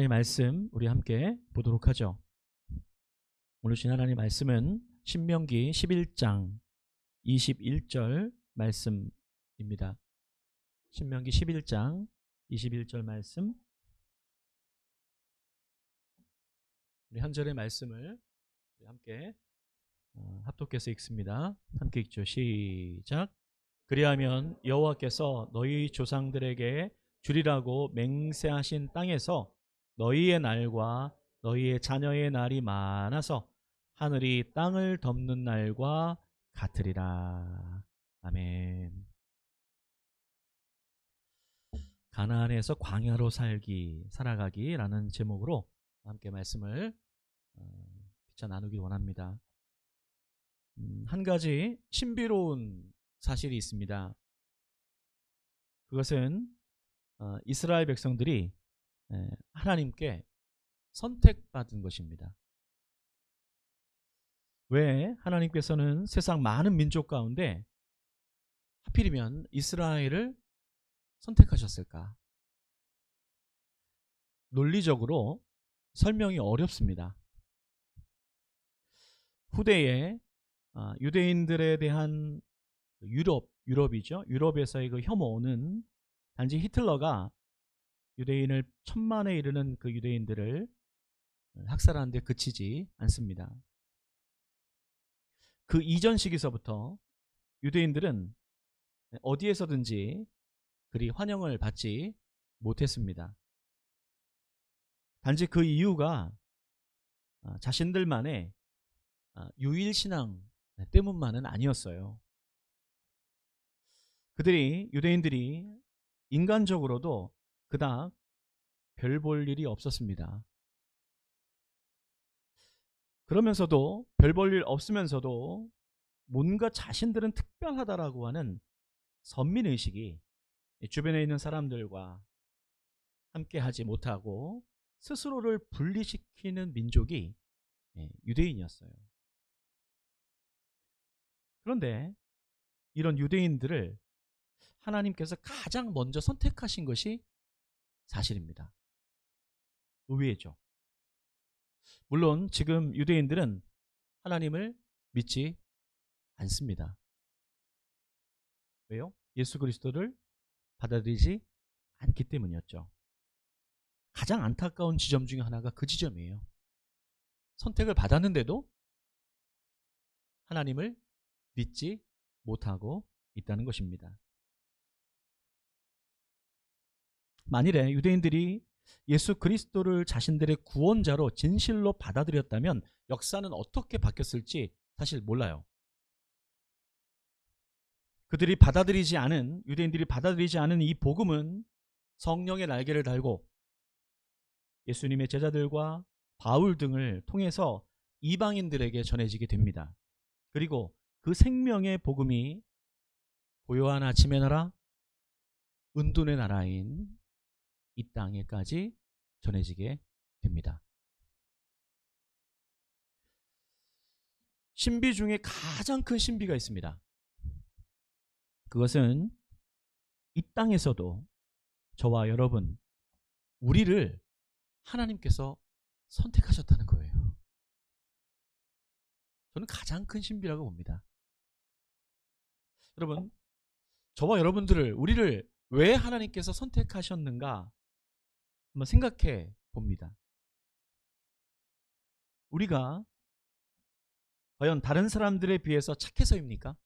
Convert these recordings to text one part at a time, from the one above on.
하나님의 말씀 우리 함께 보도록 하죠. 오늘 주신 하나님의 말씀은 신명기 11장 21절 말씀입니다. 신명기 11장 21절 말씀, 우리 한 절의 말씀을 우리 함께 합독해서 읽습니다. 함께 읽죠. 시작. 그리하면 여호와께서 너희 조상들에게 주리라고 맹세하신 땅에서 너희의 날과 너희의 자녀의 날이 많아서 하늘이 땅을 덮는 날과 같으리라. 아멘. 가나안에서 광야로 살아가기라는 제목으로 함께 말씀을 비춰 나누기 원합니다. 한 가지 신비로운 사실이 있습니다. 그것은 이스라엘 백성들이 하나님께 선택받은 것입니다. 왜 하나님께서는 세상 많은 민족 가운데 하필이면 이스라엘을 선택하셨을까? 논리적으로 설명이 어렵습니다. 후대에 유대인들에 대한 유럽이죠. 유럽에서의 그 혐오는 단지 히틀러가 유대인을 1000만에 이르는 그 유대인들을 학살하는 데 그치지 않습니다. 그 이전 시기서부터 유대인들은 어디에서든지 그리 환영을 받지 못했습니다. 단지 그 이유가 자신들만의 유일신앙 때문만은 아니었어요. 유대인들이 인간적으로도 그닥 별 볼 일이 없었습니다. 그러면서도 별 볼 일 없으면서도 뭔가 자신들은 특별하다라고 하는 선민의식이 주변에 있는 사람들과 함께 하지 못하고 스스로를 분리시키는 민족이 유대인이었어요. 그런데 이런 유대인들을 하나님께서 가장 먼저 선택하신 것이 사실입니다. 의외죠. 물론 지금 유대인들은 하나님을 믿지 않습니다. 왜요? 예수 그리스도를 받아들이지 않기 때문이었죠. 가장 안타까운 지점 중에 하나가 그 지점이에요. 선택을 받았는데도 하나님을 믿지 못하고 있다는 것입니다. 만일에 유대인들이 예수 그리스도를 자신들의 구원자로 진실로 받아들였다면 역사는 어떻게 바뀌었을지 사실 몰라요. 유대인들이 받아들이지 않은 이 복음은 성령의 날개를 달고 예수님의 제자들과 바울 등을 통해서 이방인들에게 전해지게 됩니다. 그리고 그 생명의 복음이 고요한 아침의 나라, 은둔의 나라인 이 땅에까지 전해지게 됩니다. 신비 중에 가장 큰 신비가 있습니다. 그것은 이 땅에서도 저와 여러분, 우리를 하나님께서 선택하셨다는 거예요. 저는 가장 큰 신비라고 봅니다. 여러분, 저와 우리를 왜 하나님께서 선택하셨는가 한번 생각해 봅니다. 우리가 과연 다른 사람들에 비해서 착해서입니까?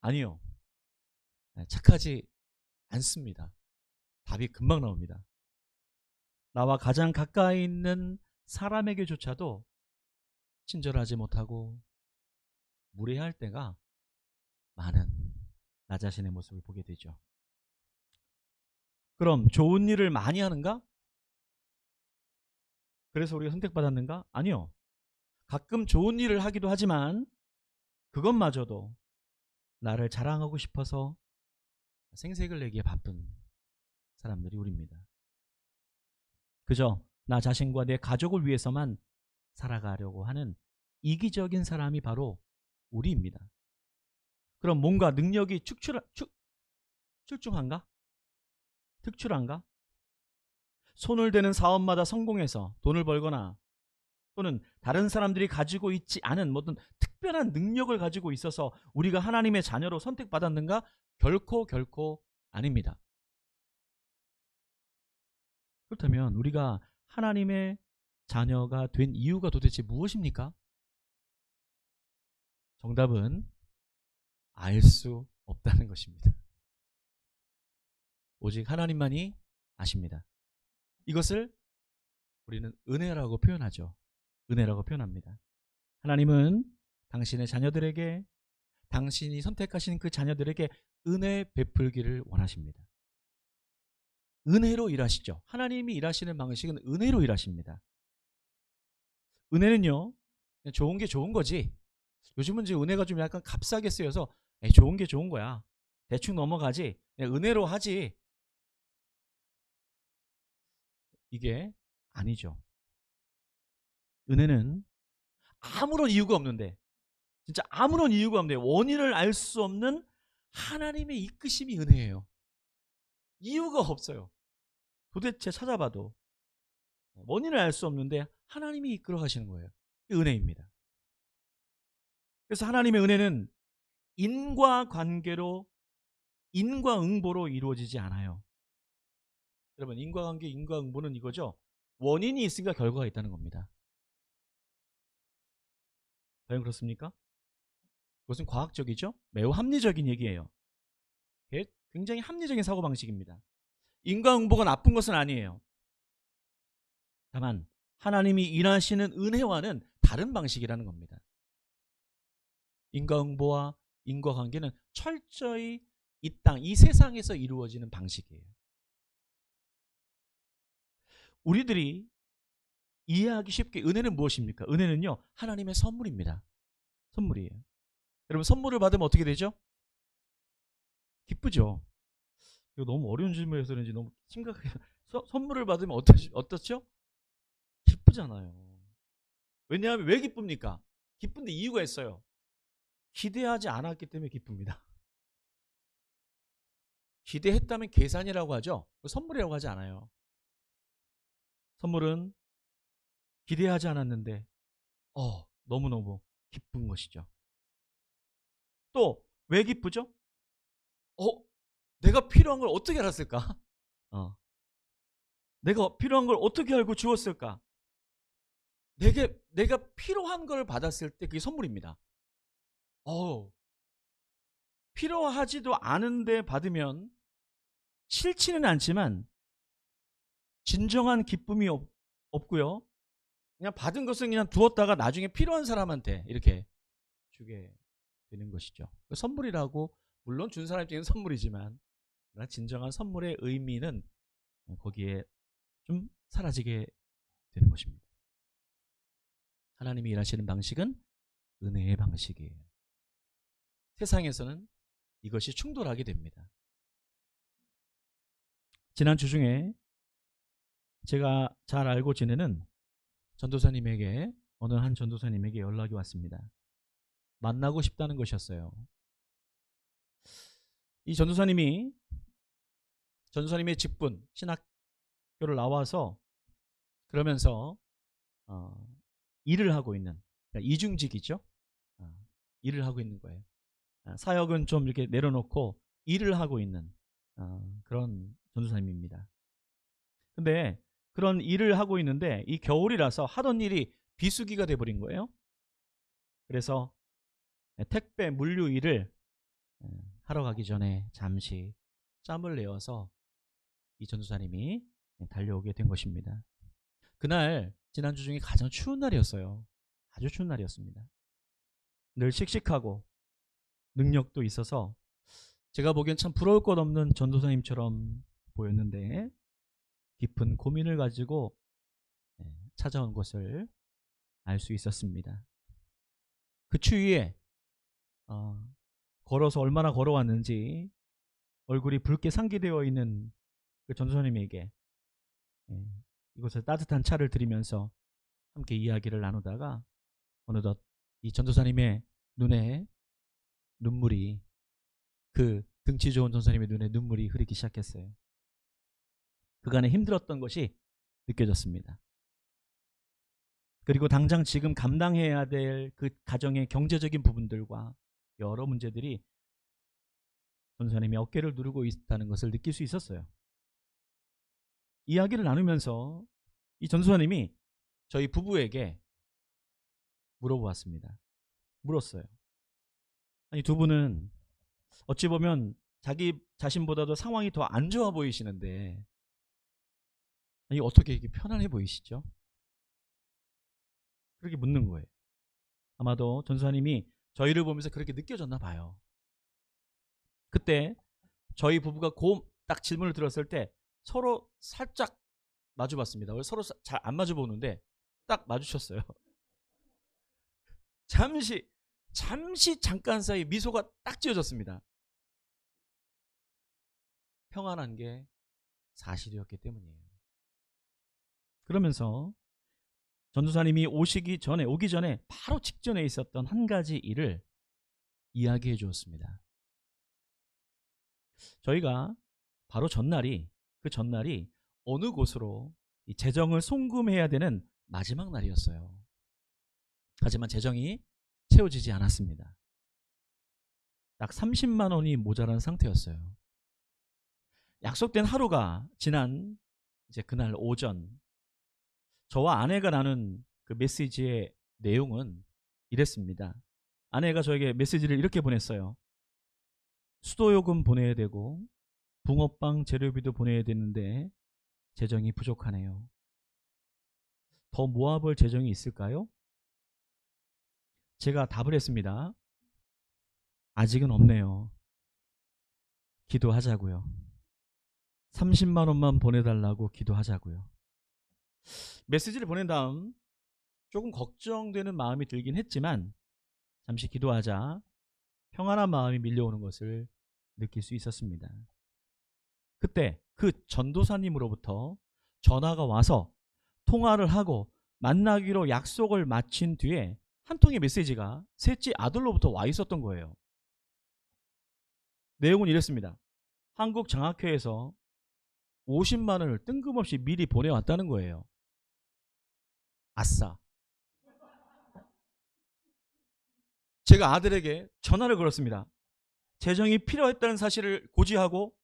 아니요. 착하지 않습니다. 답이 금방 나옵니다. 나와 가장 가까이 있는 사람에게조차도 친절하지 못하고 무례할 때가 많은 나 자신의 모습을 보게 되죠. 그럼 좋은 일을 많이 하는가? 그래서 우리가 선택받았는가? 아니요. 가끔 좋은 일을 하기도 하지만 그것마저도 나를 자랑하고 싶어서 생색을 내기에 바쁜 사람들이 우리입니다. 그저 나 자신과 내 가족을 위해서만 살아가려고 하는 이기적인 사람이 바로 우리입니다. 그럼 뭔가 능력이 출중한가? 특출한가? 손을 대는 사업마다 성공해서 돈을 벌거나 또는 다른 사람들이 가지고 있지 않은 어떤 특별한 능력을 가지고 있어서 우리가 하나님의 자녀로 선택받았는가? 결코 아닙니다. 그렇다면 우리가 하나님의 자녀가 된 이유가 도대체 무엇입니까? 정답은 알 수 없다는 것입니다. 오직 하나님만이 아십니다. 이것을 우리는 은혜라고 표현하죠. 은혜라고 표현합니다. 하나님은 당신의 자녀들에게, 당신이 선택하신 그 자녀들에게 은혜 베풀기를 원하십니다. 은혜로 일하시죠. 하나님이 일하시는 방식은 은혜로 일하십니다. 은혜는요, 그냥 좋은 게 좋은 거지. 요즘은 이제 은혜가 좀 약간 값싸게 쓰여서 좋은 게 좋은 거야. 대충 넘어가지. 그냥 은혜로 하지. 이게 아니죠. 은혜는 아무런 이유가 없는데, 진짜 아무런 이유가 없는데 원인을 알 수 없는 하나님의 이끄심이 은혜예요. 이유가 없어요. 도대체 찾아봐도 원인을 알 수 없는데 하나님이 이끌어 가시는 거예요. 은혜입니다. 그래서 하나님의 은혜는 인과관계로, 인과응보로 이루어지지 않아요. 여러분, 인과관계, 인과응보는 이거죠. 원인이 있으니까 결과가 있다는 겁니다. 과연 그렇습니까? 그것은 과학적이죠. 매우 합리적인 얘기예요. 굉장히 합리적인 사고방식입니다. 인과응보가 나쁜 것은 아니에요. 다만 하나님이 일하시는 은혜와는 다른 방식이라는 겁니다. 인과응보와 인과관계는 철저히 이 땅, 이 세상에서 이루어지는 방식이에요. 우리들이 이해하기 쉽게 은혜는 무엇입니까? 은혜는요, 하나님의 선물입니다. 선물이에요. 여러분, 선물을 받으면 어떻게 되죠? 기쁘죠. 이거 너무 어려운 질문이어서 그런지 너무 심각하게 선물을 받으면 어떻죠? 기쁘잖아요. 왜냐하면 왜 기쁩니까? 기쁜데 이유가 있어요. 기대하지 않았기 때문에 기쁩니다. 기대했다면 계산이라고 하죠. 선물이라고 하지 않아요. 선물은 기대하지 않았는데 너무너무 기쁜 것이죠. 또 왜 기쁘죠? 내가 필요한 걸 어떻게 알았을까? 내가 필요한 걸 어떻게 알고 주었을까? 내가 필요한 걸 받았을 때 그게 선물입니다. 필요하지도 않은데 받으면 싫지는 않지만 진정한 기쁨이 없고요. 그냥 받은 것은 그냥 두었다가 나중에 필요한 사람한테 이렇게 주게 되는 것이죠. 선물이라고, 물론 준 사람 입장에는 선물이지만 진정한 선물의 의미는 거기에 좀 사라지게 되는 것입니다. 하나님이 일하시는 방식은 은혜의 방식이에요. 세상에서는 이것이 충돌하게 됩니다. 지난 주 중에 제가 잘 알고 지내는 전도사님에게, 어느 한 전도사님에게 연락이 왔습니다. 만나고 싶다는 것이었어요. 이 전도사님의 직분, 신학교를 나와서 그러면서 일을 하고 있는, 그러니까 이중직이죠. 일을 하고 있는 거예요. 사역은 좀 이렇게 내려놓고 일을 하고 있는 그런 전도사님입니다. 근데 그런 일을 하고 있는데 이 겨울이라서 하던 일이 비수기가 돼버린 거예요. 그래서 택배 물류 일을 하러 가기 전에 잠시 짬을 내어서 이 전도사님이 달려오게 된 것입니다. 그날 지난주 중에 가장 추운 날이었어요. 아주 추운 날이었습니다. 늘 씩씩하고 능력도 있어서 제가 보기엔 참 부러울 것 없는 전도사님처럼 보였는데 깊은 고민을 가지고 찾아온 것을 알 수 있었습니다. 그 추위에 걸어서 얼마나 걸어왔는지 얼굴이 붉게 상기되어 있는 그 전도사님에게 이곳에 따뜻한 차를 드리면서 함께 이야기를 나누다가 어느덧 이 전도사님의 눈에 눈물이, 그 등치 좋은 전도사님의 눈에 눈물이 흐르기 시작했어요. 그간에 힘들었던 것이 느껴졌습니다. 그리고 당장 지금 감당해야 될 그 가정의 경제적인 부분들과 여러 문제들이 전도사님이 어깨를 누르고 있다는 것을 느낄 수 있었어요. 이야기를 나누면서 이 전도사님이 저희 부부에게 물어보았습니다. 물었어요. 아니, 두 분은 어찌 보면 자기 자신보다도 상황이 더 안 좋아 보이시는데 아니, 어떻게 이렇게 편안해 보이시죠? 그렇게 묻는 거예요. 아마도 전도사님이 저희를 보면서 그렇게 느껴졌나 봐요. 그때 저희 부부가 딱 질문을 들었을 때 서로 살짝 마주봤습니다. 서로 잘 안 마주보는데 딱 마주쳤어요. 잠시 잠깐 사이 미소가 딱 지어졌습니다. 평안한 게 사실이었기 때문이에요. 그러면서 전도사님이 오기 전에 바로 직전에 있었던 한 가지 일을 이야기해 주었습니다. 저희가 바로 그 전날이 어느 곳으로 이 재정을 송금해야 되는 마지막 날이었어요. 하지만 재정이 채워지지 않았습니다. 딱 30만 원이 모자란 상태였어요. 약속된 하루가 지난 이제 그날 오전, 저와 아내가 나눈 그 메시지의 내용은 이랬습니다. 아내가 저에게 메시지를 이렇게 보냈어요. 수도요금 보내야 되고 붕어빵 재료비도 보내야 되는데 재정이 부족하네요. 더 모아볼 재정이 있을까요? 제가 답을 했습니다. 아직은 없네요. 기도하자고요. 30만 원만 보내달라고 기도하자고요. 메시지를 보낸 다음 조금 걱정되는 마음이 들긴 했지만 잠시 기도하자 평안한 마음이 밀려오는 것을 느낄 수 있었습니다. 그때 그 전도사님으로부터 전화가 와서 통화를 하고 만나기로 약속을 마친 뒤에 한 통의 메시지가 셋째 아들로부터 와 있었던 거예요. 내용은 이랬습니다. 한국장학회에서 50만 원을 뜬금없이 미리 보내왔다는 거예요. 아싸. 제가 아들에게 전화를 걸었습니다. 재정이 필요했다는 사실을 고지하고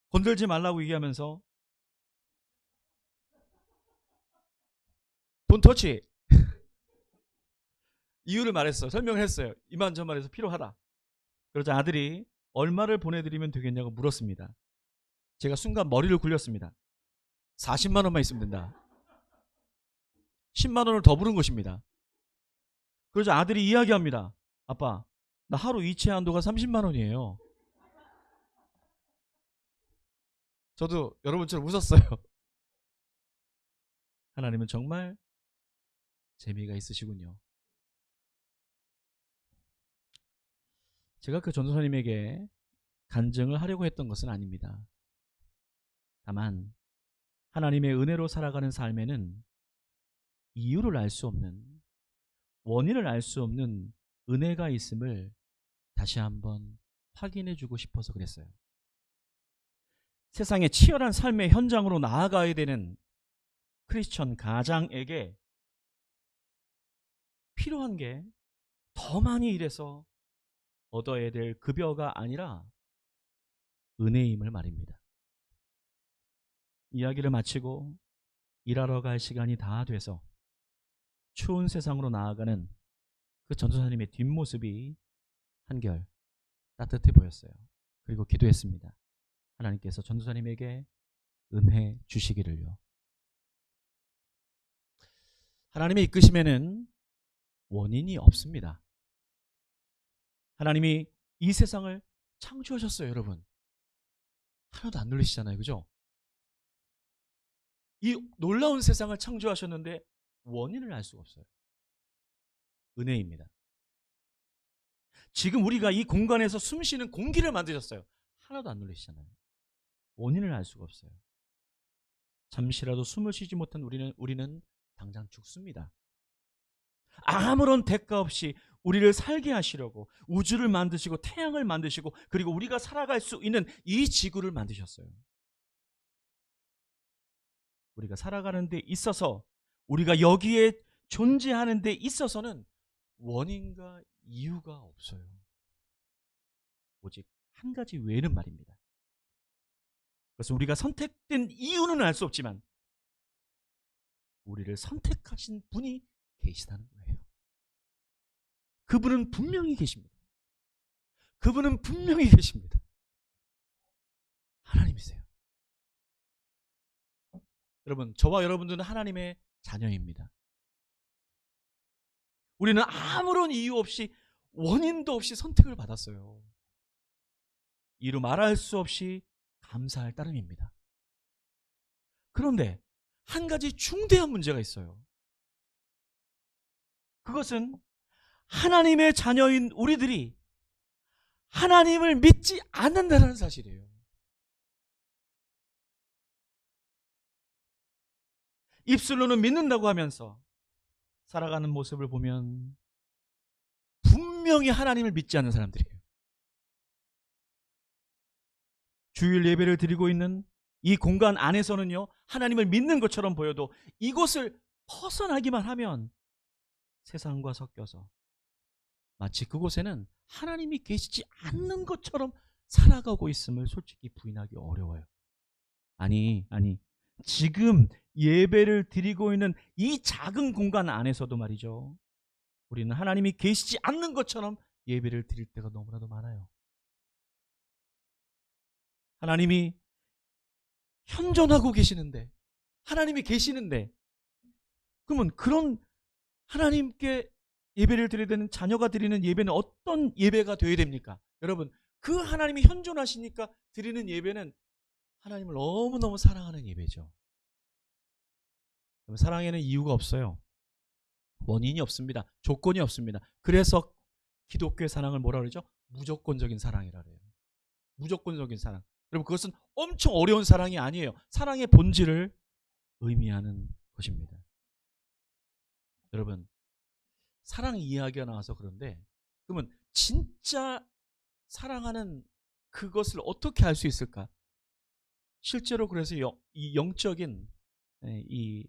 건들지 말라고 얘기하면서 돈 터치 이유를 말했어요. 설명을 했어요. 이만저만해서 필요하다. 그러자 아들이 얼마를 보내드리면 되겠냐고 물었습니다. 제가 순간 머리를 굴렸습니다. 40만 원만 있으면 된다. 10만 원을 더 부른 것입니다. 그러자 아들이 이야기합니다. 아빠, 나 하루 이체 한도가 30만 원이에요. 저도 여러분처럼 웃었어요. 하나님은 정말 재미가 있으시군요. 제가 그 전도사님에게 간증을 하려고 했던 것은 아닙니다. 다만 하나님의 은혜로 살아가는 삶에는 이유를 알 수 없는, 원인을 알 수 없는 은혜가 있음을 다시 한번 확인해 주고 싶어서 그랬어요. 세상의 치열한 삶의 현장으로 나아가야 되는 크리스천 가장에게 필요한 게 더 많이 일해서 얻어야 될 급여가 아니라 은혜임을 말입니다. 이야기를 마치고 일하러 갈 시간이 다 돼서 추운 세상으로 나아가는 그 전도사님의 뒷모습이 한결 따뜻해 보였어요. 그리고 기도했습니다. 하나님께서 전도사님에게 은혜 주시기를요. 하나님의 이끄심에는 원인이 없습니다. 하나님이 이 세상을 창조하셨어요, 여러분. 하나도 안 놀리시잖아요, 그죠? 이 놀라운 세상을 창조하셨는데 원인을 알 수가 없어요. 은혜입니다. 지금 우리가 이 공간에서 숨쉬는 공기를 만드셨어요. 하나도 안 놀리시잖아요. 원인을 알 수가 없어요. 잠시라도 숨을 쉬지 못한 우리는 당장 죽습니다. 아무런 대가 없이 우리를 살게 하시려고 우주를 만드시고 태양을 만드시고 그리고 우리가 살아갈 수 있는 이 지구를 만드셨어요. 우리가 살아가는 데 있어서, 우리가 여기에 존재하는 데 있어서는 원인과 이유가 없어요. 오직 한 가지 외에는 말입니다. 그래서 우리가 선택된 이유는 알 수 없지만 우리를 선택하신 분이 계시다는 거예요. 그분은 분명히 계십니다. 그분은 분명히 계십니다. 하나님이세요. 여러분, 저와 여러분들은 하나님의 자녀입니다. 우리는 아무런 이유 없이, 원인도 없이 선택을 받았어요. 이루 말할 수 없이 감사할 따름입니다. 그런데 한 가지 중대한 문제가 있어요. 그것은 하나님의 자녀인 우리들이 하나님을 믿지 않는다는 사실이에요. 입술로는 믿는다고 하면서 살아가는 모습을 보면 분명히 하나님을 믿지 않는 사람들이에요. 주일 예배를 드리고 있는 이 공간 안에서는요, 하나님을 믿는 것처럼 보여도 이곳을 벗어나기만 하면 세상과 섞여서 마치 그곳에는 하나님이 계시지 않는 것처럼 살아가고 있음을 솔직히 부인하기 어려워요. 아니, 지금 예배를 드리고 있는 이 작은 공간 안에서도 말이죠, 우리는 하나님이 계시지 않는 것처럼 예배를 드릴 때가 너무나도 많아요. 하나님이 현존하고 계시는데, 하나님이 계시는데, 그러면 그런 하나님께 예배를 드려야 되는 자녀가 드리는 예배는 어떤 예배가 되어야 됩니까? 여러분, 그 하나님이 현존하시니까 드리는 예배는 하나님을 너무너무 사랑하는 예배죠. 사랑에는 이유가 없어요. 원인이 없습니다. 조건이 없습니다. 그래서 기독교의 사랑을 뭐라 그러죠? 무조건적인 사랑이라 그래요. 무조건적인 사랑. 여러분, 그것은 엄청 어려운 사랑이 아니에요. 사랑의 본질을 의미하는 것입니다. 여러분, 사랑 이야기가 나와서 그런데, 그러면 진짜 사랑하는 그것을 어떻게 알 수 있을까? 실제로 그래서 이 영적인 이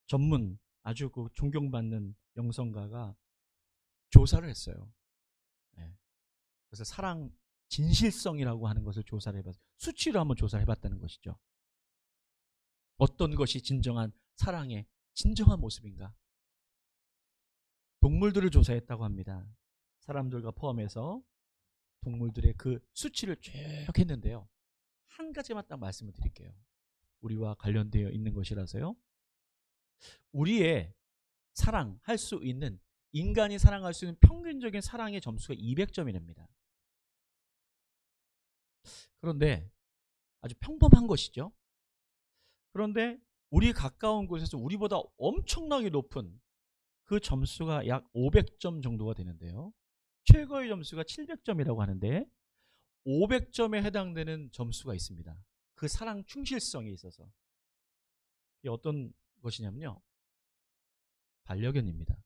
전문, 아주 그 존경받는 영성가가 조사를 했어요. 그래서 사랑 진실성이라고 하는 것을 조사를 해봤어요. 수치로 한번 조사를 해봤다는 것이죠. 어떤 것이 진정한 사랑의 진정한 모습인가? 동물들을 조사했다고 합니다. 사람들과 포함해서 동물들의 그 수치를 쭉 했는데요, 한 가지만 딱 말씀을 드릴게요. 우리와 관련되어 있는 것이라서요. 우리의 사랑할 수 있는, 인간이 사랑할 수 있는 평균적인 사랑의 점수가 200점이랍니다. 그런데 아주 평범한 것이죠. 그런데 우리 가까운 곳에서 우리보다 엄청나게 높은 그 점수가 약 500점 정도가 되는데요, 최고의 점수가 700점이라고 하는데 500점에 해당되는 점수가 있습니다. 그 사랑 충실성에 있어서. 이게 어떤 것이냐면요, 반려견입니다.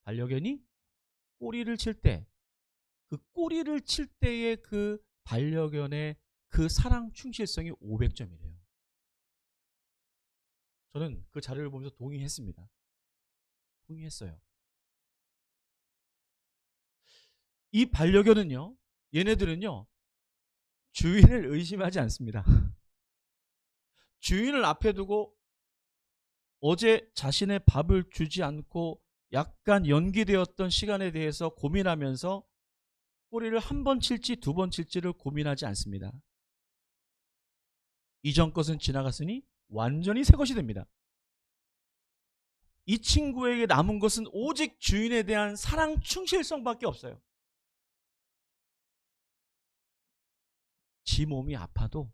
반려견이 꼬리를 칠 때, 그 꼬리를 칠 때의 그 반려견의 그 사랑 충실성이 500점이래요. 저는 그 자료를 보면서 동의했습니다. 동의했어요. 이 반려견은요, 얘네들은요, 주인을 의심하지 않습니다. 주인을 앞에 두고 어제 자신의 밥을 주지 않고 약간 연기되었던 시간에 대해서 고민하면서 꼬리를 한 번 칠지 두 번 칠지를 고민하지 않습니다. 이전 것은 지나갔으니 완전히 새 것이 됩니다. 이 친구에게 남은 것은 오직 주인에 대한 사랑 충실성밖에 없어요. 지 몸이 아파도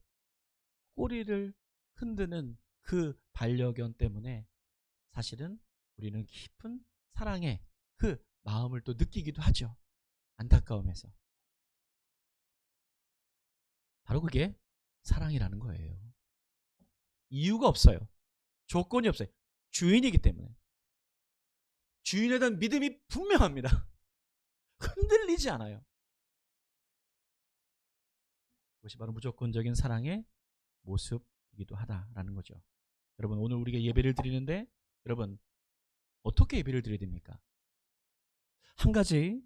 꼬리를 흔드는 그 반려견 때문에 사실은 우리는 깊은 사랑의 그 마음을 또 느끼기도 하죠. 안타까움에서. 바로 그게 사랑이라는 거예요. 이유가 없어요. 조건이 없어요. 주인이기 때문에. 주인에 대한 믿음이 분명합니다. 흔들리지 않아요. 그것이 바로 무조건적인 사랑의 모습이기 것이기도 하다라는 거죠. 여러분, 오늘 우리가 예배를 드리는데 여러분 어떻게 예배를 드려야 됩니까? 한 가지,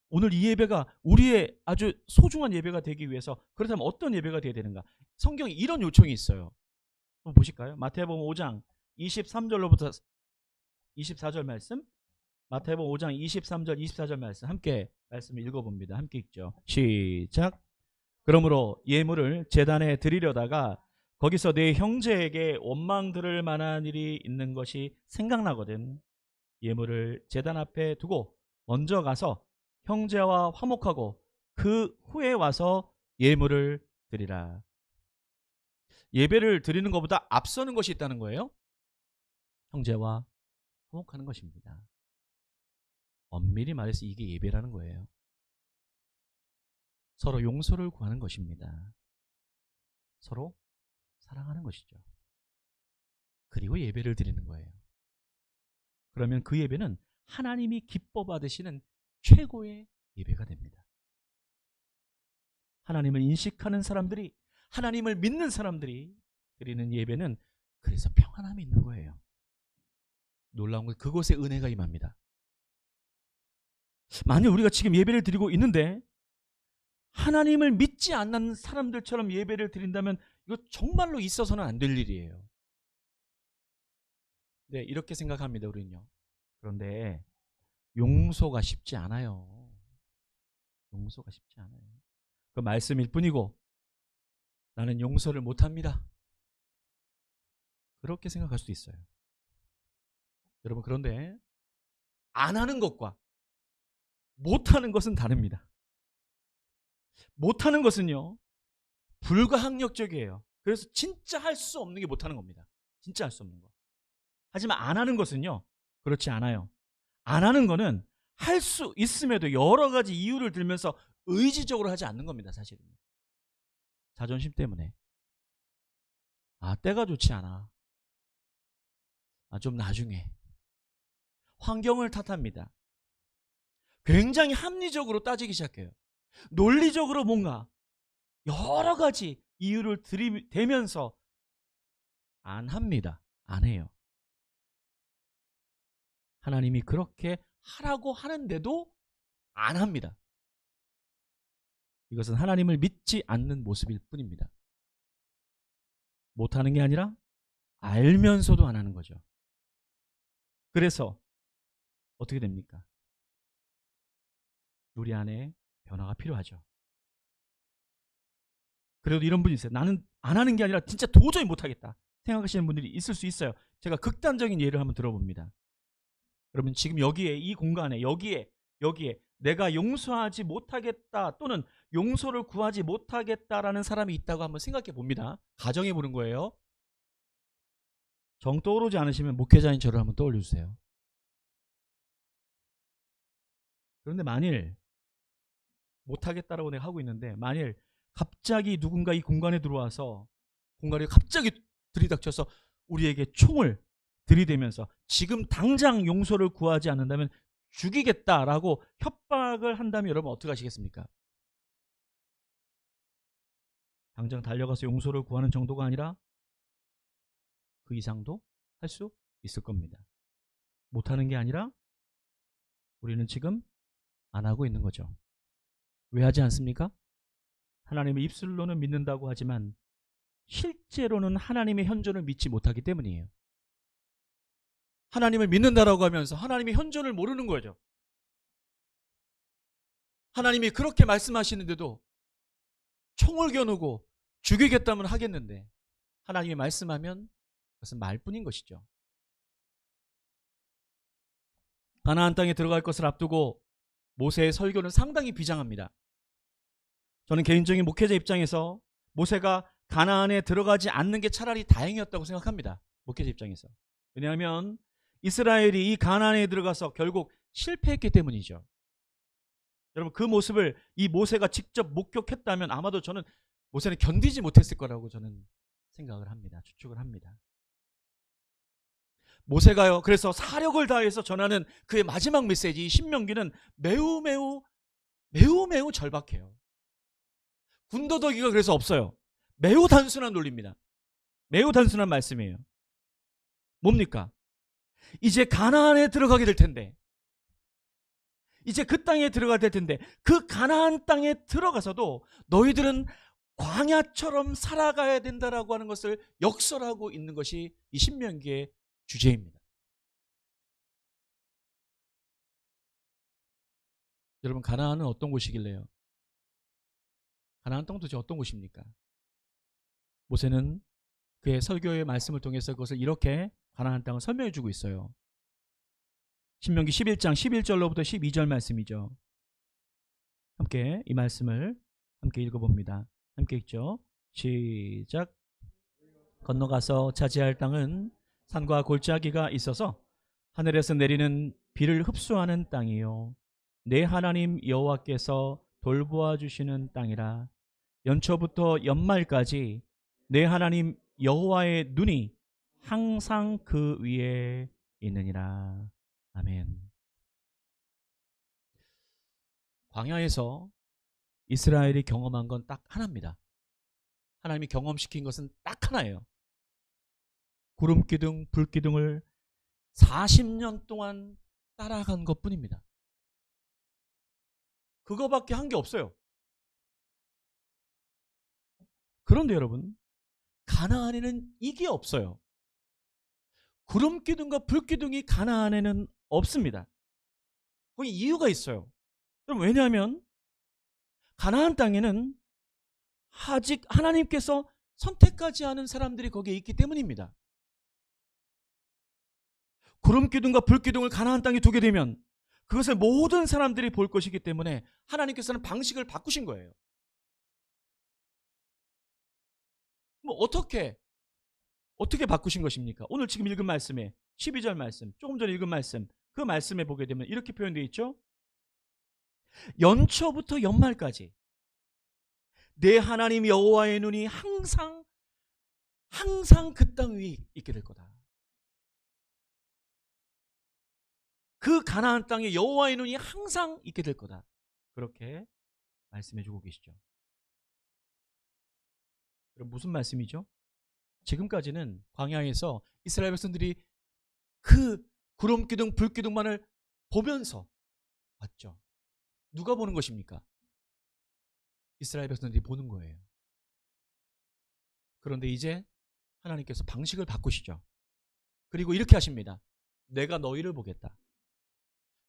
오늘 이 예배가 우리의 아주 소중한 예배가 되기 위해서, 그렇다면 어떤 예배가 되어야 되는가? 성경에 이런 요청이 있어요. 한번 보실까요? 마태복음 5장 23절로부터 24절 말씀, 마태복음 5장 23절 24절 말씀, 함께 말씀을 읽어봅니다. 함께 읽죠. 시작. 그러므로 예물을 제단에 드리려다가 거기서 내 형제에게 원망 들을 만한 일이 있는 것이 생각나거든 예물을 제단 앞에 두고 먼저 가서 형제와 화목하고 그 후에 와서 예물을 드리라. 예배를 드리는 것보다 앞서는 것이 있다는 거예요. 형제와 화목하는 것입니다. 엄밀히 말해서 이게 예배라는 거예요. 서로 용서를 구하는 것입니다. 서로 사랑하는 것이죠. 그리고 예배를 드리는 거예요. 그러면 그 예배는 하나님이 기뻐 받으시는 최고의 예배가 됩니다. 하나님을 인식하는 사람들이, 하나님을 믿는 사람들이 드리는 예배는 그래서 평안함이 있는 거예요. 놀라운 건 그곳에 은혜가 임합니다. 만약 우리가 지금 예배를 드리고 있는데 하나님을 믿지 않는 사람들처럼 예배를 드린다면 이거 정말로 있어서는 안 될 일이에요. 네, 이렇게 생각합니다, 우리는요. 그런데 용서가 쉽지 않아요. 용서가 쉽지 않아요. 그 말씀일 뿐이고 나는 용서를 못합니다. 그렇게 생각할 수도 있어요. 여러분, 그런데 안 하는 것과 못하는 것은 다릅니다. 못하는 것은요, 불가항력적이에요. 그래서 진짜 할 수 없는 게 못하는 겁니다. 진짜 할 수 없는 거. 하지만 안 하는 것은요, 그렇지 않아요. 안 하는 거는 할 수 있음에도 여러 가지 이유를 들면서 의지적으로 하지 않는 겁니다, 사실은. 자존심 때문에. 때가 좋지 않아. 좀 나중에. 환경을 탓합니다. 굉장히 합리적으로 따지기 시작해요. 논리적으로 뭔가 여러 가지 이유를 들이대면서 안 합니다. 안 해요. 하나님이 그렇게 하라고 하는데도 안 합니다. 이것은 하나님을 믿지 않는 모습일 뿐입니다. 못하는 게 아니라 알면서도 안 하는 거죠. 그래서 어떻게 됩니까? 우리 안에 변화가 필요하죠. 그래도 이런 분이 있어요. 나는 안 하는 게 아니라 진짜 도저히 못하겠다 생각하시는 분들이 있을 수 있어요. 제가 극단적인 예를 한번 들어봅니다. 여러분, 지금 여기에, 이 공간에, 여기에 내가 용서하지 못하겠다 또는 용서를 구하지 못하겠다라는 사람이 있다고 한번 생각해 봅니다. 가정해 보는 거예요. 정 떠오르지 않으시면 목회자인 저를 한번 떠올려 주세요. 그런데 만일 못하겠다라고 내가 하고 있는데 만일 갑자기 누군가 이 공간에 들어와서 공간에 갑자기 들이닥쳐서 우리에게 총을 들이대면서 지금 당장 용서를 구하지 않는다면 죽이겠다라고 협박을 한다면 여러분 어떻게 하시겠습니까? 당장 달려가서 용서를 구하는 정도가 아니라 그 이상도 할 수 있을 겁니다. 못하는 게 아니라 우리는 지금 안 하고 있는 거죠. 왜 하지 않습니까? 하나님의 입술로는 믿는다고 하지만 실제로는 하나님의 현존을 믿지 못하기 때문이에요. 하나님을 믿는다라고 하면서 하나님의 현존을 모르는 거죠. 하나님이 그렇게 말씀하시는데도 총을 겨누고 죽이겠다면 하겠는데 하나님이 말씀하면 그것은 말뿐인 것이죠. 가나안 땅에 들어갈 것을 앞두고 모세의 설교는 상당히 비장합니다. 저는 개인적인 목회자 입장에서 모세가 가나안에 들어가지 않는 게 차라리 다행이었다고 생각합니다. 목회자 입장에서. 왜냐하면 이스라엘이 이 가나안에 들어가서 결국 실패했기 때문이죠. 여러분, 그 모습을 이 모세가 직접 목격했다면 아마도 저는 모세는 견디지 못했을 거라고 저는 생각을 합니다. 추측을 합니다. 모세가요, 그래서 사력을 다해서 전하는 그의 마지막 메시지, 신명기는 매우 절박해요. 군더더기가 그래서 없어요. 매우 단순한 논리입니다. 매우 단순한 말씀이에요. 뭡니까? 이제 가나안에 들어가게 될 텐데, 이제 그 땅에 들어가게 될 텐데, 그 가나안 땅에 들어가서도 너희들은 광야처럼 살아가야 된다라고 하는 것을 역설하고 있는 것이 이 신명기의 주제입니다. 여러분, 가나안은 어떤 곳이길래요? 가나안 땅 도대체 어떤 곳입니까? 모세는 그의 설교의 말씀을 통해서 그것을 이렇게 가나안 땅을 설명해 주고 있어요. 신명기 11장 11절로부터 12절 말씀이죠. 함께 이 말씀을 함께 읽어봅니다. 함께 읽죠. 시작. 건너가서 차지할 땅은 산과 골짜기가 있어서 하늘에서 내리는 비를 흡수하는 땅이요, 내 하나님 여호와께서 돌보아 주시는 땅이라. 연초부터 연말까지 내 하나님 여호와의 눈이 항상 그 위에 있느니라. 아멘. 광야에서 이스라엘이 경험한 건 딱 하나입니다. 하나님이 경험시킨 것은 딱 하나예요. 구름기둥, 불기둥을 40년 동안 따라간 것뿐입니다. 그거밖에 한 게 없어요. 그런데 여러분, 가나안에는 이게 없어요. 구름기둥과 불기둥이 가나안에는 없습니다. 거기 이유가 있어요. 그럼 왜냐하면 가나안 땅에는 아직 하나님께서 선택하지 않은 사람들이 거기에 있기 때문입니다. 구름기둥과 불기둥을 가나안 땅에 두게 되면 그것을 모든 사람들이 볼 것이기 때문에 하나님께서는 방식을 바꾸신 거예요. 뭐 어떻게 바꾸신 것입니까? 오늘 지금 읽은 말씀에 12절 말씀, 조금 전에 읽은 말씀, 그 말씀에 보게 되면 이렇게 표현되어 있죠. 연초부터 연말까지 내 하나님 여호와의 눈이 항상 그 땅 위에 있게 될 거다. 그 가나안 땅에 여호와의 눈이 항상 있게 될 거다. 그렇게 말씀해 주고 계시죠. 그럼 무슨 말씀이죠? 지금까지는 광야에서 이스라엘 백성들이 그 구름기둥 불기둥만을 보면서 왔죠. 누가 보는 것입니까? 이스라엘 백성들이 보는 거예요. 그런데 이제 하나님께서 방식을 바꾸시죠. 그리고 이렇게 하십니다. 내가 너희를 보겠다.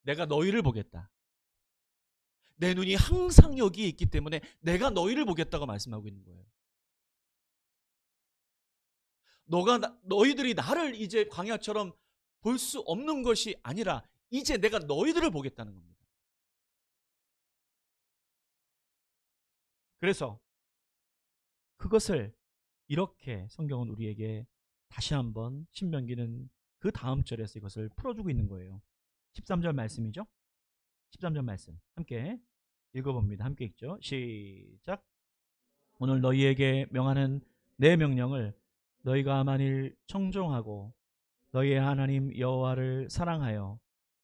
내가 너희를 보겠다. 내 눈이 항상 여기에 있기 때문에 내가 너희를 보겠다고 말씀하고 있는 거예요. 너희들이 나를 이제 광야처럼 볼 수 없는 것이 아니라 이제 내가 너희들을 보겠다는 겁니다. 그래서 그것을 이렇게 성경은 우리에게 다시 한번 신명기는 그 다음 절에서 이것을 풀어주고 있는 거예요. 13절 말씀이죠. 13절 말씀 함께 읽어봅니다. 함께 읽죠. 시작. 오늘 너희에게 명하는 내 명령을 너희가 만일 청종하고 너희의 하나님 여호와를 사랑하여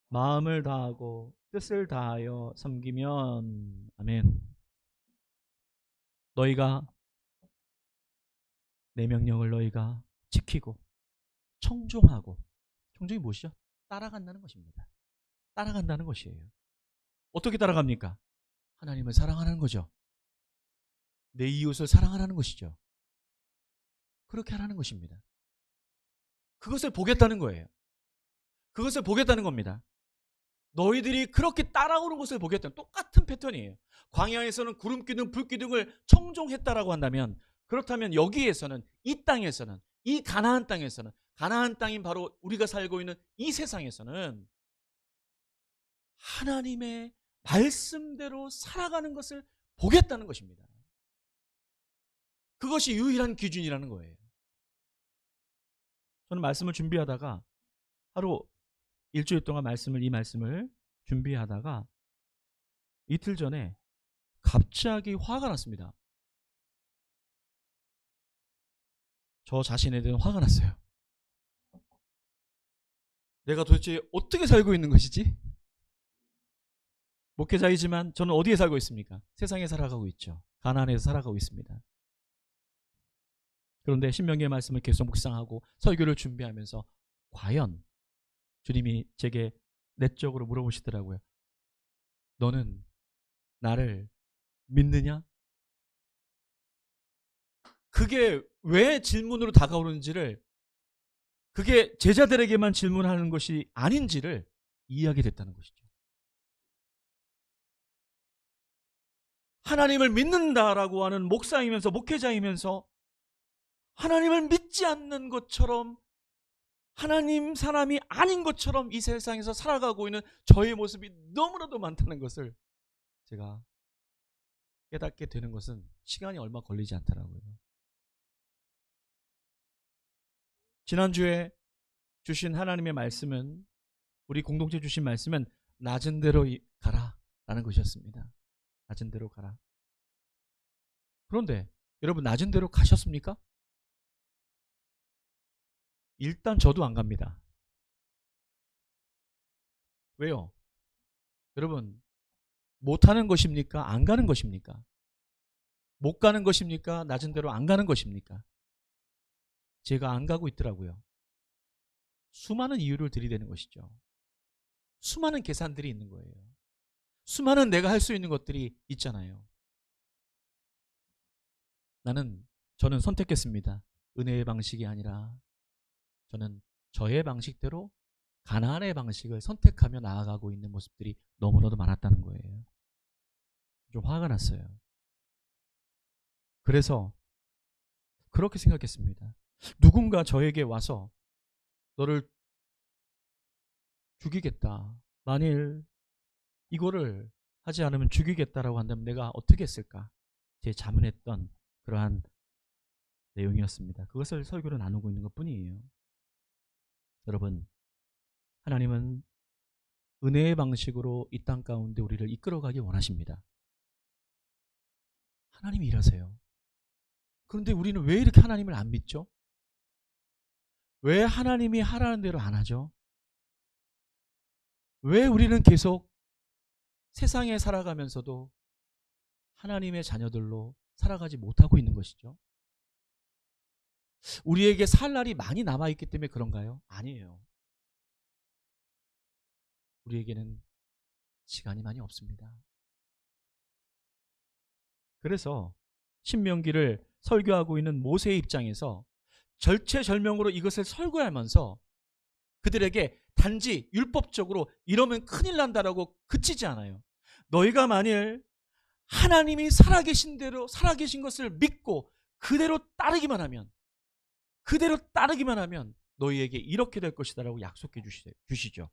마음을 다하고 뜻을 다하여 섬기면, 아멘. 너희가 내 명령을 너희가 지키고 청종하고, 청종이 무엇이죠? 따라간다는 것입니다. 따라간다는 것이에요. 어떻게 따라갑니까? 하나님을 사랑하는 거죠. 내 이웃을 사랑하라는 것이죠. 그렇게 하라는 것입니다. 그것을 보겠다는 거예요. 그것을 보겠다는 겁니다. 너희들이 그렇게 따라오는 것을 보겠다는, 똑같은 패턴이에요. 광야에서는 구름기둥 불기둥을 청종했다라고 한다면, 그렇다면 여기에서는, 이 땅에서는, 이 가나안 땅에서는, 가나안 땅인 바로 우리가 살고 있는 이 세상에서는 하나님의 말씀대로 살아가는 것을 보겠다는 것입니다. 그것이 유일한 기준이라는 거예요. 저는 말씀을 준비하다가 하루 일주일 동안 이 말씀을 준비하다가 이틀 전에 갑자기 화가 났습니다. 저 자신에 대한 화가 났어요. 내가 도대체 어떻게 살고 있는 것이지? 목회자이지만 저는 어디에 살고 있습니까? 세상에 살아가고 있죠. 가나안에서 살아가고 있습니다. 그런데 신명기의 말씀을 계속 묵상하고 설교를 준비하면서 과연 주님이 제게 내적으로 물어보시더라고요. 너는 나를 믿느냐? 그게 왜 질문으로 다가오는지를, 그게 제자들에게만 질문하는 것이 아닌지를 이해하게 됐다는 것이죠. 하나님을 믿는다라고 하는 목사이면서 목회자이면서 하나님을 믿지 않는 것처럼, 하나님 사람이 아닌 것처럼 이 세상에서 살아가고 있는 저의 모습이 너무나도 많다는 것을 제가 깨닫게 되는 것은 시간이 얼마 걸리지 않더라고요. 지난주에 주신 하나님의 말씀은, 우리 공동체 주신 말씀은 낮은 대로 가라 라는 것이었습니다. 낮은 대로 가라. 그런데 여러분, 낮은 대로 가셨습니까? 일단 저도 안 갑니다. 왜요? 여러분, 못하는 것입니까? 안 가는 것입니까? 못 가는 것입니까? 낮은 대로 안 가는 것입니까? 제가 안 가고 있더라고요. 수많은 이유를 들이대는 것이죠. 수많은 계산들이 있는 거예요. 수많은 내가 할 수 있는 것들이 있잖아요. 저는 선택했습니다. 은혜의 방식이 아니라 저는 저의 방식대로 가나안의 방식을 선택하며 나아가고 있는 모습들이 너무나도 많았다는 거예요. 좀 화가 났어요. 그래서 그렇게 생각했습니다. 누군가 저에게 와서 너를 죽이겠다, 만일 이거를 하지 않으면 죽이겠다라고 한다면 내가 어떻게 했을까? 제 자문했던 그러한 내용이었습니다. 그것을 설교로 나누고 있는 것뿐이에요. 여러분, 하나님은 은혜의 방식으로 이 땅 가운데 우리를 이끌어가기 원하십니다. 하나님이 일하세요. 그런데 우리는 왜 이렇게 하나님을 안 믿죠? 왜 하나님이 하라는 대로 안 하죠? 왜 우리는 계속 세상에 살아가면서도 하나님의 자녀들로 살아가지 못하고 있는 것이죠? 우리에게 살 날이 많이 남아있기 때문에 그런가요? 아니에요. 우리에게는 시간이 많이 없습니다. 그래서 신명기를 설교하고 있는 모세의 입장에서 절체절명으로 이것을 설교하면서 그들에게 단지 율법적으로 이러면 큰일 난다라고 그치지 않아요. 너희가 만일 하나님이 살아계신 대로, 살아계신 것을 믿고 그대로 따르기만 하면 너희에게 이렇게 될 것이다라고 약속해 주시죠.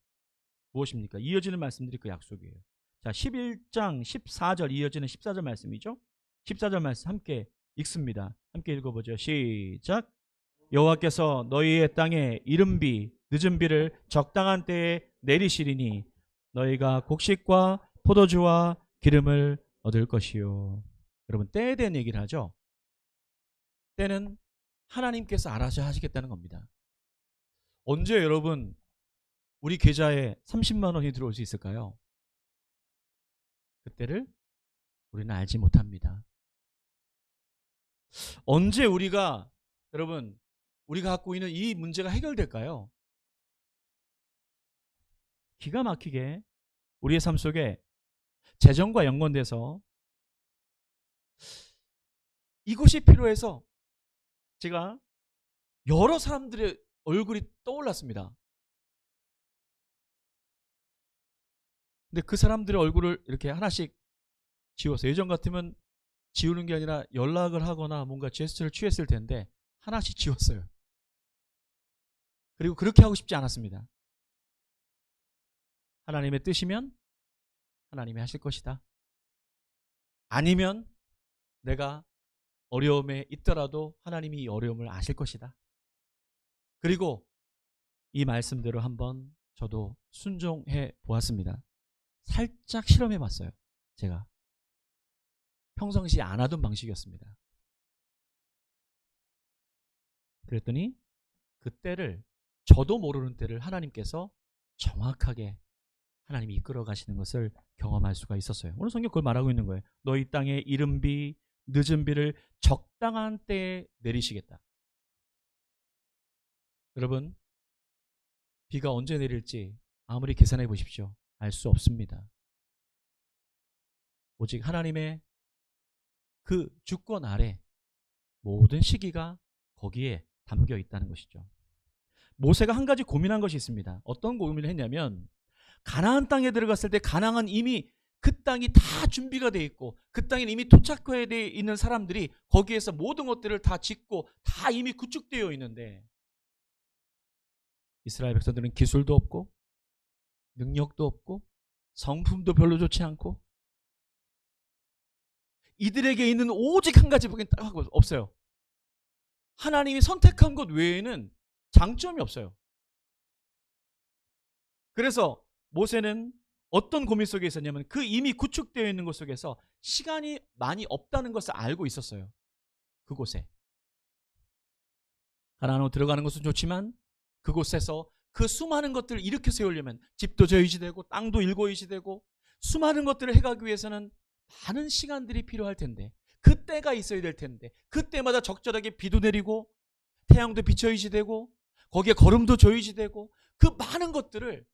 무엇입니까? 이어지는 말씀들이 그 약속이에요. 자, 11장 14절 이어지는 14절 말씀이죠. 14절 말씀 함께 읽습니다. 함께 읽어보죠. 시작. 여호와께서 너희의 땅에 이른 비 늦은 비를 적당한 때에 내리시리니 너희가 곡식과 포도주와 기름을 얻을 것이요. 여러분, 때에 대한 얘기를 하죠. 때는 하나님께서 알아서 하시겠다는 겁니다. 언제 여러분 우리 계좌에 30만 원이 들어올 수 있을까요? 그때를 우리는 알지 못합니다. 언제 우리가 갖고 있는 이 문제가 해결될까요? 기가 막히게 우리의 삶 속에 재정과 연관돼서 이것이 필요해서 제가 여러 사람들의 얼굴이 떠올랐습니다. 근데 그 사람들의 얼굴을 이렇게 하나씩 지웠어요. 예전 같으면 지우는 게 아니라 연락을 하거나 뭔가 제스처를 취했을 텐데 하나씩 지웠어요. 그리고 그렇게 하고 싶지 않았습니다. 하나님의 뜻이면 하나님이 하실 것이다. 아니면 내가 어려움에 있더라도 하나님이 이 어려움을 아실 것이다. 그리고 이 말씀대로 한번 저도 순종해 보았습니다. 살짝 실험해 봤어요. 제가 평상시 안 하던 방식이었습니다. 그랬더니 그 때를, 저도 모르는 때를 하나님께서 정확하게 하나님이 이끌어 가시는 것을 경험할 수가 있었어요. 오늘 성경 그걸 말하고 있는 거예요. 너희 땅에 이른 비 늦은 비를 적당한 때에 내리시겠다. 여러분, 비가 언제 내릴지 아무리 계산해 보십시오. 알 수 없습니다. 오직 하나님의 그 주권 아래 모든 시기가 거기에 담겨 있다는 것이죠. 모세가 한 가지 고민한 것이 있습니다. 어떤 고민을 했냐면, 가나안 땅에 들어갔을 때 가나안은 이미 그 땅이 다 준비가 돼 있고 그 땅에 이미 도착해 있는 사람들이 거기에서 모든 것들을 다 짓고 다 이미 구축되어 있는데, 이스라엘 백성들은 기술도 없고 능력도 없고 성품도 별로 좋지 않고 이들에게 있는 오직 한 가지밖에 없어요. 하나님이 선택한 것 외에는 장점이 없어요. 그래서 모세는 어떤 고민 속에 있었냐면, 그 이미 구축되어 있는 곳 속에서 시간이 많이 없다는 것을 알고 있었어요. 그곳에 가나안으로 들어가는 것은 좋지만 그곳에서 그 수많은 것들을 일으켜 세우려면 집도 저유지되고 땅도 일거유지되고 수많은 것들을 해가기 위해서는 많은 시간들이 필요할 텐데, 그때가 있어야 될 텐데, 그때마다 적절하게 비도 내리고 태양도 비춰유지되고 거기에 걸음도 저유지되고 그 많은 것들을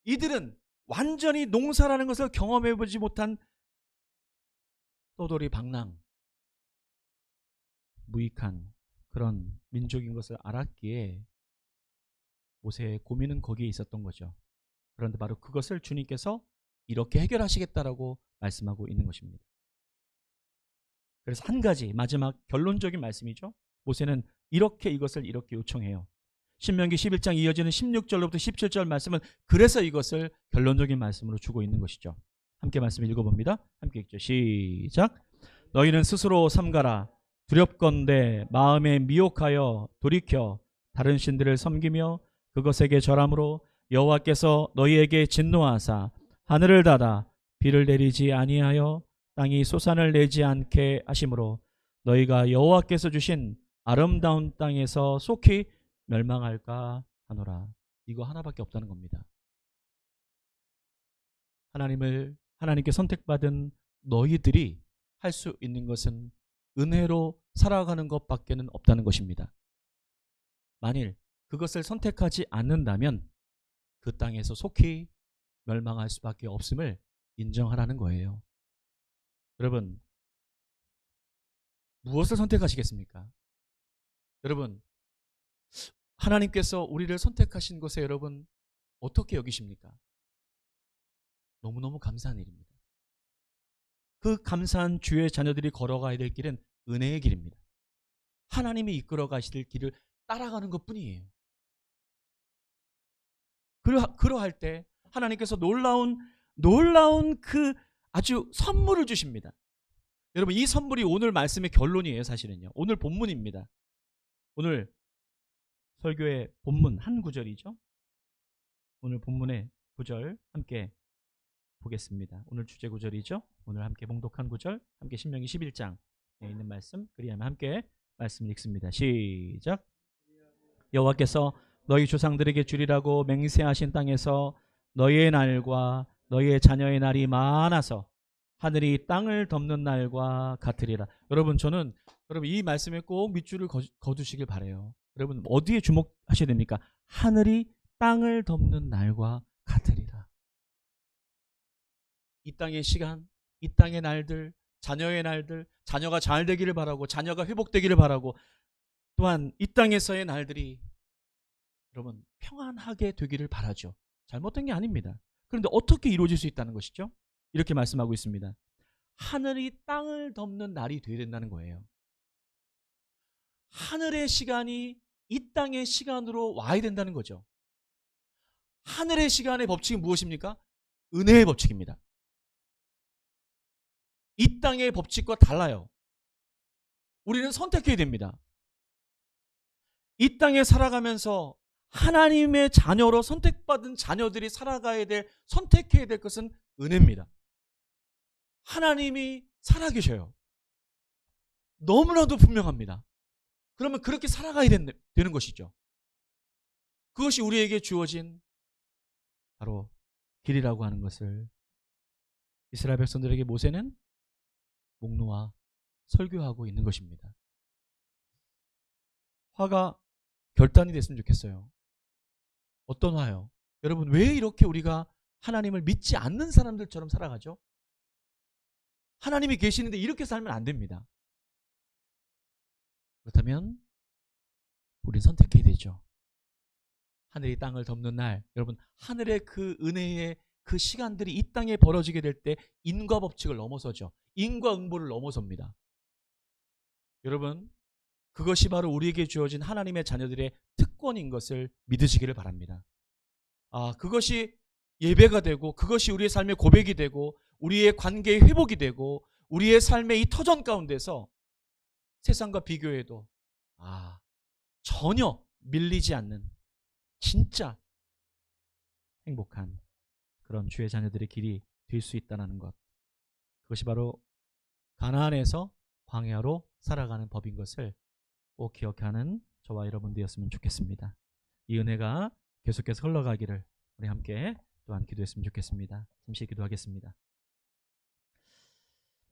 이들은 완전히 농사라는 것을 경험해보지 못한 떠돌이 방랑 무익한 그런 민족인 것을 알았기에 모세의 고민은 거기에 있었던 거죠. 그런데 바로 그것을 주님께서 이렇게 해결하시겠다라고 말씀하고 있는 것입니다. 그래서 한 가지 마지막 결론적인 말씀이죠. 모세는 이것을 이렇게 요청해요. 신명기 11장 이어지는 16절로부터 17절 말씀은 그래서 이것을 결론적인 말씀으로 주고 있는 것이죠. 함께 말씀 읽어봅니다. 함께 읽죠. 시작. 너희는 스스로 삼가라. 두렵건대 마음에 미혹하여 돌이켜 다른 신들을 섬기며 그것에게 절함으로 여호와께서 너희에게 진노하사 하늘을 닫아 비를 내리지 아니하여 땅이 소산을 내지 않게 하심으로 너희가 여호와께서 주신 아름다운 땅에서 속히 멸망할까 하노라. 이거 하나밖에 없다는 겁니다. 하나님께 선택받은 너희들이 할 수 있는 것은 은혜로 살아가는 것밖에는 없다는 것입니다. 만일 그것을 선택하지 않는다면 그 땅에서 속히 멸망할 수밖에 없음을 인정하라는 거예요. 여러분, 무엇을 선택하시겠습니까? 여러분, 하나님께서 우리를 선택하신 것에 여러분 어떻게 여기십니까? 너무너무 감사한 일입니다. 그 감사한 주의 자녀들이 걸어가야 될 길은 은혜의 길입니다. 하나님이 이끌어 가실 길을 따라가는 것뿐이에요. 그러할 때 하나님께서 놀라운 그 아주 선물을 주십니다. 여러분, 이 선물이 오늘 말씀의 결론이에요. 사실은요, 오늘 본문입니다. 오늘 설교의 본문 한 구절이죠. 오늘 본문의 구절 함께 보겠습니다. 오늘 주제 구절이죠. 오늘 함께 봉독한 구절, 함께 신명기 11장에 있는 말씀, 그리하면 함께 말씀 읽습니다. 시작. 여호와께서 너희 조상들에게 주리라고 맹세하신 땅에서 너희의 날과 너희의 자녀의 날이 많아서 하늘이 땅을 덮는 날과 같으리라. 여러분, 저는 이 말씀에 꼭 밑줄을 거두시길 바라요. 여러분, 어디에 주목하셔야 됩니까? 하늘이 땅을 덮는 날과 같으리라. 이 땅의 시간, 이 땅의 날들, 자녀의 날들, 자녀가 잘 되기를 바라고 자녀가 회복되기를 바라고, 또한 이 땅에서의 날들이 여러분 평안하게 되기를 바라죠. 잘못된 게 아닙니다. 그런데 어떻게 이루어질 수 있다는 것이죠? 이렇게 말씀하고 있습니다. 하늘이 땅을 덮는 날이 되어야 된다는 거예요. 하늘의 시간이 이 땅의 시간으로 와야 된다는 거죠. 하늘의 시간의 법칙은 무엇입니까? 은혜의 법칙입니다. 이 땅의 법칙과 달라요. 우리는 선택해야 됩니다. 이 땅에 살아가면서 하나님의 자녀로 선택받은 자녀들이 선택해야 될 것은 은혜입니다. 하나님이 살아계셔요. 너무나도 분명합니다. 그러면 그렇게 살아가야 되는 것이죠. 그것이 우리에게 주어진 바로 길이라고 하는 것을 이스라엘 백성들에게 모세는 목놓아 설교하고 있는 것입니다. 화가 결단이 됐으면 좋겠어요. 어떤 화요? 여러분, 왜 이렇게 우리가 하나님을 믿지 않는 사람들처럼 살아가죠? 하나님이 계시는데 이렇게 살면 안 됩니다. 그렇다면 우린 선택해야 되죠. 하늘이 땅을 덮는 날, 여러분, 하늘의 그 은혜의 그 시간들이 이 땅에 벌어지게 될 때 인과 법칙을 넘어서죠. 인과응보를 넘어섭니다. 여러분, 그것이 바로 우리에게 주어진 하나님의 자녀들의 특권인 것을 믿으시기를 바랍니다. 그것이 예배가 되고, 그것이 우리의 삶의 고백이 되고, 우리의 관계의 회복이 되고, 우리의 삶의 이 터전 가운데서 세상과 비교해도 전혀 밀리지 않는 진짜 행복한 그런 주의 자녀들의 길이 될 수 있다는 것, 그것이 바로 가나안에서 광야로 살아가는 법인 것을 꼭 기억하는 저와 여러분들이었으면 좋겠습니다. 이 은혜가 계속해서 흘러가기를 우리 함께 또한 기도했으면 좋겠습니다. 잠시 기도하겠습니다.